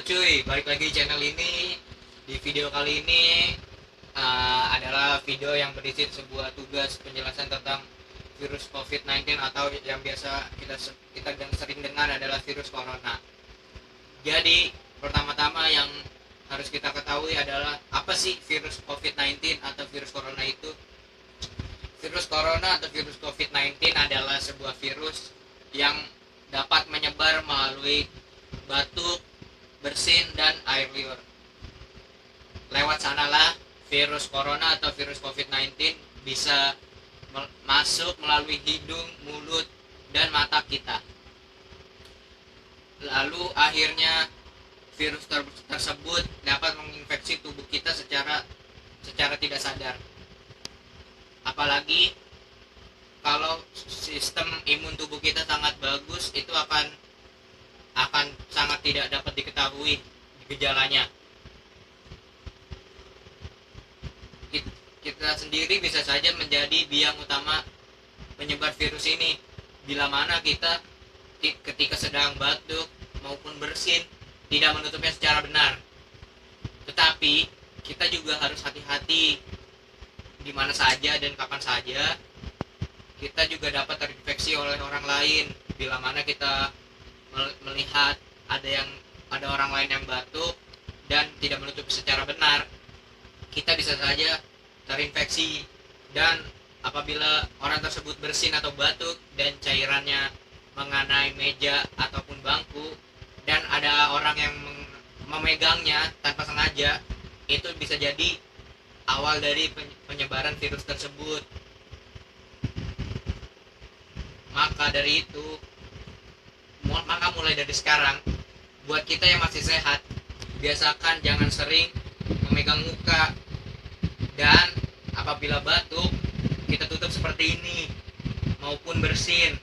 cuy, balik lagi channel ini. Di video kali ini adalah video yang berisi sebuah tugas penjelasan tentang virus COVID-19 atau yang biasa kita sering dengar adalah virus corona. Jadi pertama-tama yang harus kita ketahui adalah apa sih virus COVID-19 atau virus corona itu? Virus corona atau virus COVID-19 adalah sebuah virus yang dapat menyebar melalui batuk, bersin, dan air liur. Lewat sanalah virus corona atau virus COVID-19 bisa masuk melalui hidung, mulut, dan mata kita. Lalu akhirnya virus tersebut dapat menginfeksi tubuh kita secara tidak sadar. Apalagi kalau sistem imun tubuh kita sangat bagus, itu akan sangat tidak dapat diketahui gejalanya. Kita sendiri bisa saja menjadi biang utama penyebar virus ini bila mana kita ketika sedang batuk maupun bersin tidak menutupnya secara benar. Tetapi kita juga harus hati-hati di mana saja dan kapan saja kita juga dapat terinfeksi oleh orang lain bila mana kita melihat ada orang lain yang batuk dan tidak menutup secara benar, kita bisa saja terinfeksi. Dan apabila orang tersebut bersin atau batuk dan cairannya mengenai meja ataupun bangku dan ada orang yang memegangnya tanpa sengaja, itu bisa jadi awal dari penyebaran virus tersebut. Maka dari itu, mulai dari sekarang, buat kita yang masih sehat, biasakan jangan sering memegang muka, dan apabila batuk kita tutup seperti ini, maupun bersin,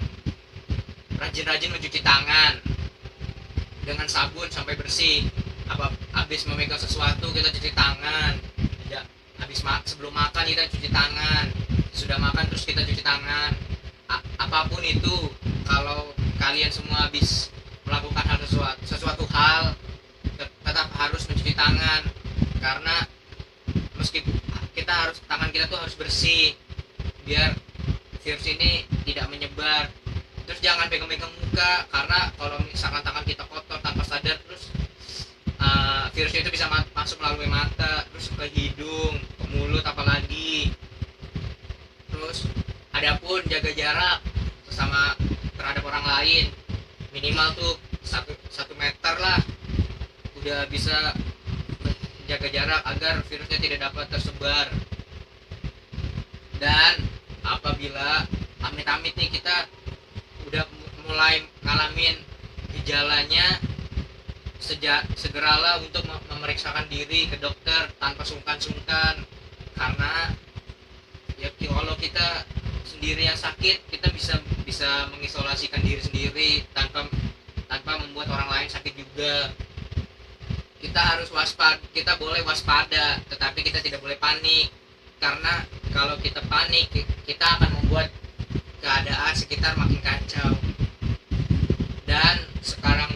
rajin-rajin mencuci tangan dengan sabun sampai bersih. Habis memegang sesuatu kita cuci tangan, sebelum makan kita cuci tangan, sudah makan terus kita cuci tangan. Apapun itu, kalau kalian semua habis melakukan sesuatu hal, tetap harus mencuci tangan, karena meskipun tangan kita tuh harus bersih biar virus ini tidak menyebar. Terus jangan pegang-pegang muka, karena kalau misalkan tangan kita kotor tanpa sadar, terus virusnya itu bisa masuk melalui mata, terus ke hidung, ke mulut apalagi. Terus adapun jaga jarak sesama terhadap orang lain, minimal tuh 1 meter lah, udah bisa jaga jarak agar virusnya tidak dapat tersebar. Dan apabila amit-amit nih kita udah mulai ngalamin gejalanya, segeralah untuk memeriksakan diri ke dokter tanpa sungkan-sungkan, karena ya kalau kita sendiri yang sakit, kita bisa mengisolasikan diri sendiri tanpa membuat orang lain sakit juga. Kita harus waspada, kita boleh waspada, tetapi kita tidak boleh panik, karena kalau kita panik kita akan membuat keadaan sekitar makin kacau. Dan sekarang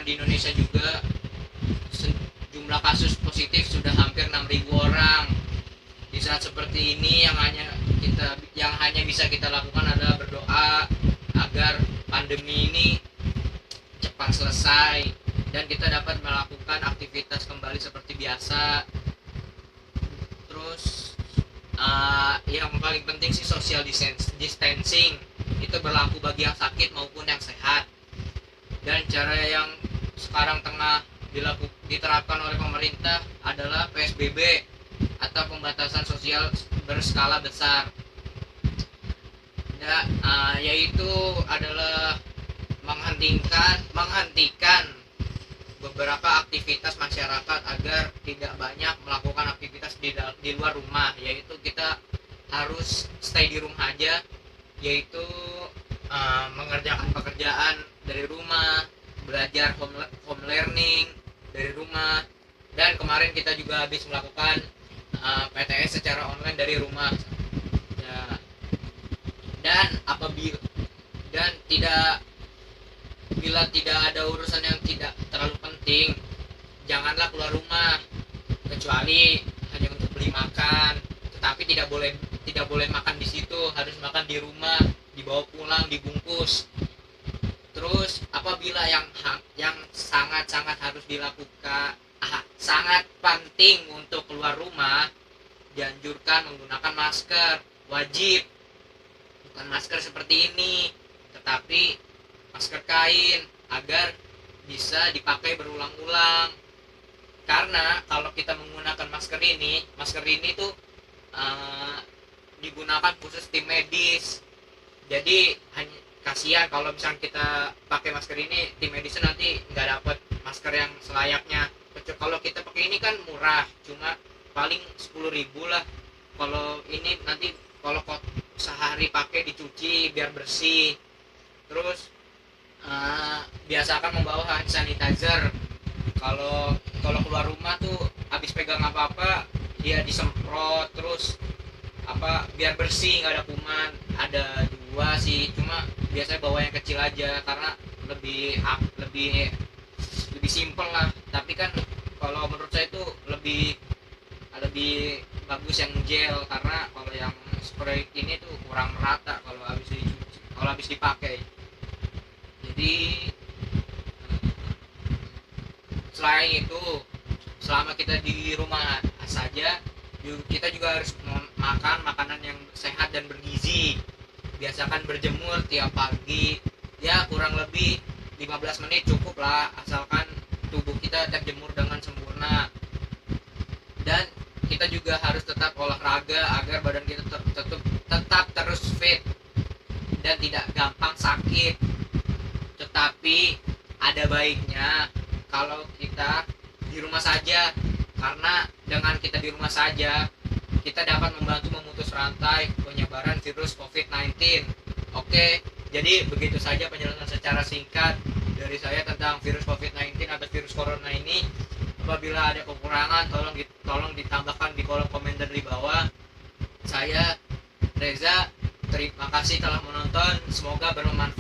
di Indonesia juga jumlah kasus positif sudah hampir 6.000 orang. Di saat seperti ini yang hanya bisa kita lakukan adalah berdoa agar pandemi ini cepat selesai dan kita dapat melakukan aktivitas kembali seperti biasa. Terus yang paling penting sih social distancing itu berlaku bagi yang sakit maupun yang sehat. Dan cara yang sekarang tengah diterapkan oleh pemerintah adalah PSBB atau pembatasan sosial berskala besar. Yaitu adalah menghentikan beberapa aktivitas masyarakat agar tidak banyak melakukan aktivitas di luar rumah, yaitu kita harus stay di rumah aja, yaitu mengerjakan pekerjaan dari rumah, belajar home learning dari rumah, dan kemarin kita juga habis melakukan PTS secara online dari rumah. Dan tidak Bila tidak ada urusan yang tidak terlalu penting, janganlah keluar rumah, kecuali hanya untuk beli makan. Tetapi tidak boleh makan di situ, harus makan di rumah, dibawa pulang, dibungkus. Terus apabila yang sangat-sangat harus dilakukan, sangat penting untuk keluar rumah, dianjurkan menggunakan masker, wajib. Bukan masker seperti ini, tetapi masker kain agar bisa dipakai berulang-ulang. Karena kalau kita menggunakan masker ini tuh digunakan khusus tim medis. Jadi kasihan kalau misalnya kita pakai masker ini, tim medisnya nanti nggak dapat masker yang selayaknya. Kalau kita pakai ini kan murah, cuma paling 10.000 lah. Kalau ini nanti kalau sehari pakai dicuci biar bersih. Terus biasakan membawa hand sanitizer. Kalau keluar rumah tuh habis pegang apa-apa dia disemprot, terus biar bersih, nggak ada kuman. Ada 2 sih, cuma biasanya bawa yang kecil aja karena lebih simpel lah. Tapi kan kalau menurut saya itu lebih bagus yang gel, karena kalau yang spray ini tuh kurang merata kalau habis dipakai. Jadi selain itu, selama kita di rumah saja, kita juga harus makan makanan yang sehat dan bergizi. Biasakan berjemur tiap pagi, ya kurang lebih 15 menit cukup lah, asalkan tubuh kita terjemur dengan sempurna. Dan kita juga harus tetap olahraga agar badan kita tetap terus fit dan tidak gampang sakit. Tetapi ada baiknya kalau kita di rumah saja, karena dengan kita di rumah saja kita dapat membantu memutus rantai penyebaran virus COVID-19. Oke, jadi begitu saja penjelasan secara singkat dari saya tentang virus COVID-19 atau virus corona ini. Apabila ada kekurangan, tolong ditambahkan di kolom komentar di bawah. Saya Reza, terima kasih telah menonton, semoga bermanfaat.